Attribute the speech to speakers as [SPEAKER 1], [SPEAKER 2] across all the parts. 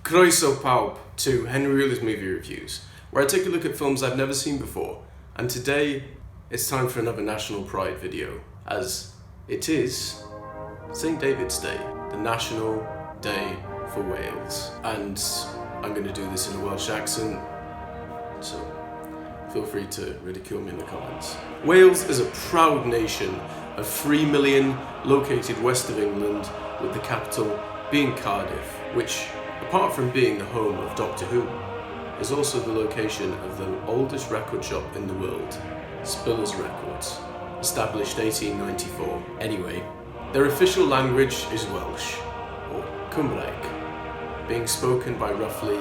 [SPEAKER 1] Croeso pawb to Henry Wheeler's Movie Reviews, where I take a look at films I've never seen before. And today, it's time for another National Pride video, as it is St. David's Day, the National Day for Wales. And I'm going to do this in a Welsh accent, so feel free to ridicule me in the comments. Wales is a proud nation of 3 million located west of England, with the capital being Cardiff, which, apart from being the home of Doctor Who, is also the location of the oldest record shop in the world, Spiller's Records, established 1894. Anyway, their official language is Welsh, or Cymraeg, being spoken by roughly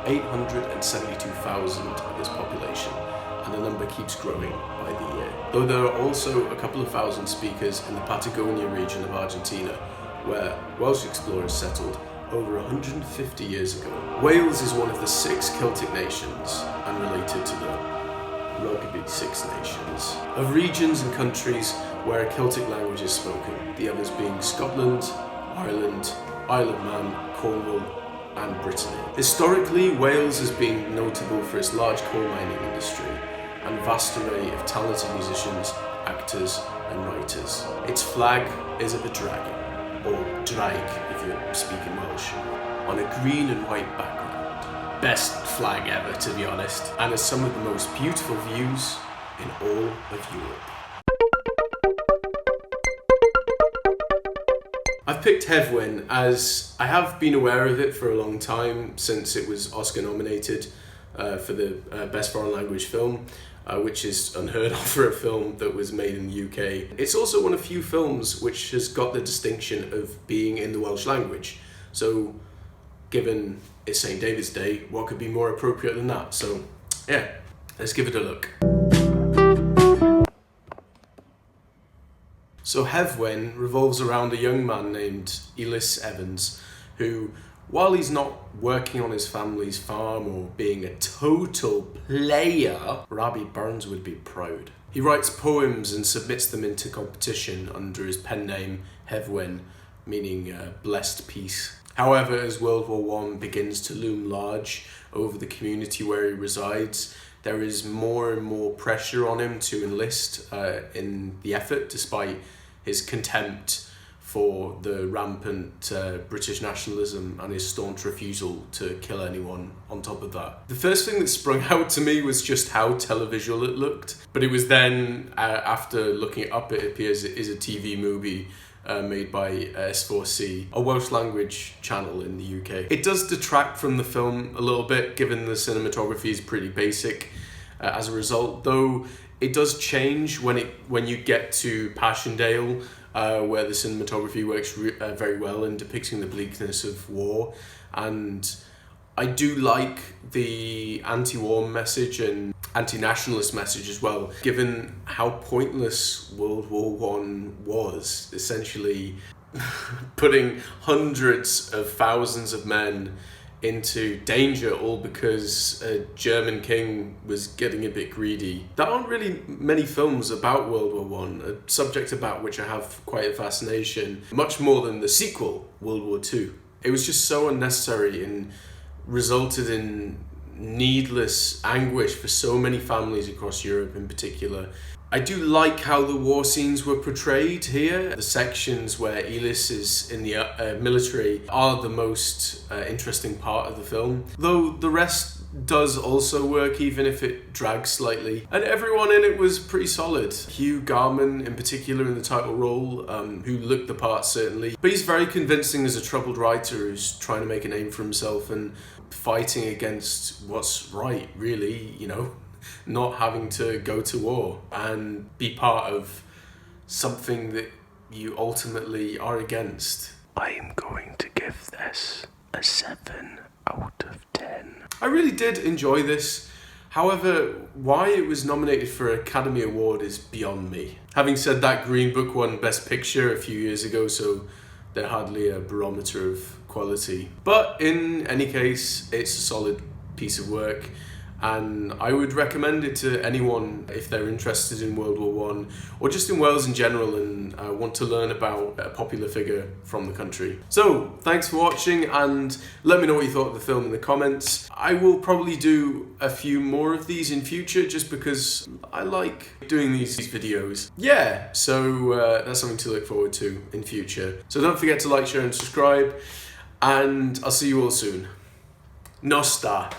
[SPEAKER 1] 872,000 of its population, and the number keeps growing by the year. Though there are also a couple of thousand speakers in the Patagonia region of Argentina, where Welsh explorers settled over 150 years ago. Wales is one of the 6 Celtic nations, and related to the Rugby Six Nations, of regions and countries where a Celtic language is spoken, the others being Scotland, Ireland, Isle of Man, Cornwall, and Brittany. Historically, Wales has been notable for its large coal mining industry and vast array of talented musicians, actors, and writers. Its flag is of a dragon, or draig if you're speaking Welsh, on a green and white background. Best flag ever, to be honest, and has some of the most beautiful views in all of Europe. I've picked Hedd Wyn as I have been aware of it for a long time, since it was Oscar nominated for the Best Foreign Language Film, which is unheard of for a film that was made in the UK. It's also one of few films which has got the distinction of being in the Welsh language. So, given it's St. David's Day, what could be more appropriate than that? So, yeah, let's give it a look. So Hedd Wyn revolves around a young man named Ellis Evans, who, while he's not working on his family's farm or being a total player, Robbie Burns would be proud. He writes poems and submits them into competition under his pen name Hedd Wyn, meaning blessed peace. However, as World War I begins to loom large over the community where he resides, there is more and more pressure on him to enlist in the effort, despite his contempt for the rampant British nationalism and his staunch refusal to kill anyone on top of that. The first thing that sprung out to me was just how televisual it looked, but it was then, after looking it up, it appears it is a TV movie made by S4C, a Welsh language channel in the UK. It does detract from the film a little bit, given the cinematography is pretty basic as a result, though it does change when you get to Passchendaele, where the cinematography works very well in depicting the bleakness of war. And I do like the anti-war message and anti-nationalist message as well, given how pointless World War I was, essentially putting hundreds of thousands of men into danger, all because a German king was getting a bit greedy. There aren't really many films about World War I, a subject about which I have quite a fascination, much more than the sequel, World War II. It was just so unnecessary and resulted in needless anguish for so many families across Europe in particular. I do like how the war scenes were portrayed here. The sections where Ellis is in the military are the most interesting part of the film, though the rest does also work, even if it drags slightly. And everyone in it was pretty solid. Hugh Garman in particular in the title role, who looked the part certainly. But he's very convincing as a troubled writer who's trying to make a name for himself and fighting against what's right, really, you know, not having to go to war and be part of something that you ultimately are against. I am going to give this a 7 out of 10. I really did enjoy this. However, why it was nominated for an Academy Award is beyond me. Having said that, Green Book won Best Picture a few years ago, so they're hardly a barometer of quality. But in any case, it's a solid piece of work. and I would recommend it to anyone if they're interested in World War One or just in Wales in general and want to learn about a popular figure from the country. So thanks for watching, and let me know what you thought of the film in the comments. I will probably do a few more of these in future just because I like doing these videos. Yeah, so that's something to look forward to in future. So don't forget to like, share and subscribe, and I'll see you all soon. Nosta!